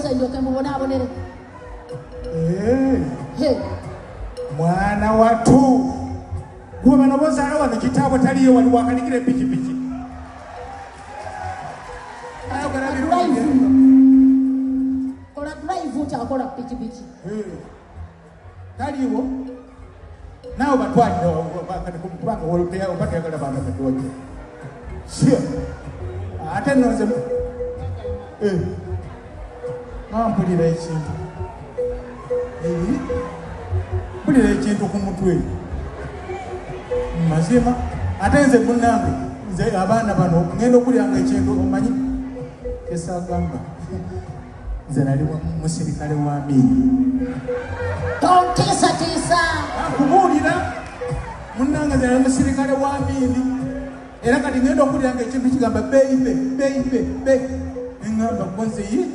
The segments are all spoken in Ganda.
mubuuze ndyoke mubonaabonere. Mwana watu gwe bano bozaala wano kitaabo taliyo wali wakanikira epikipiki. Kola drive utakola pikipiki. Taliwo naawe batwalira kubanga obatayagala baana batoje. Sio ate noze mpulira ekintu mpulira ekintu ku mutwe mazima ate nze munnange nze abaana bano ngenda okulyanga ekintu omanyi kesagamba nze nali musirikale wa Amini. Tontiisatiisa kubuulira munnange nze nali musirikale wa Amini era kati ngenda okulyanga ekintu kigamba beibe engamba gonzeyi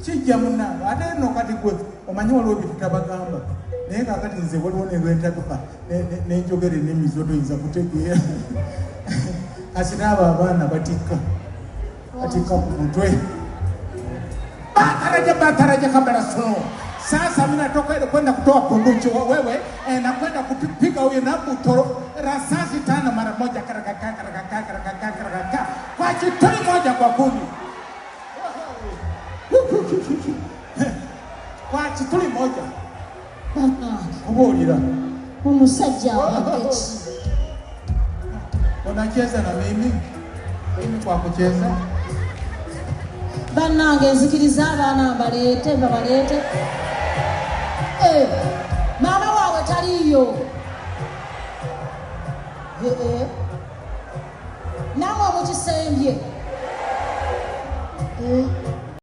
kijja munnange ate no kati gwe omanyi waliwo bitutabagamba naye kakati nze waliwo nelwentabuka nenjogera ennimi zotoyinza kutegeera kasita abo abaana batikka ku mutwe bataraja kabla suno. Sasa mimi natoka kwenda kutoa bunduki wewe nakwenda kupiga huyo na butoro rasasi tano mara moja karakaka kwa kitoi moja kwa kumi kwa kitoi moja kubuulira omusajja wabeki unacheza na mimi kwa kucheza bannange nzikiriza abaana baleete babaleete. Maama waawe taliyo. Namwe mukisembye.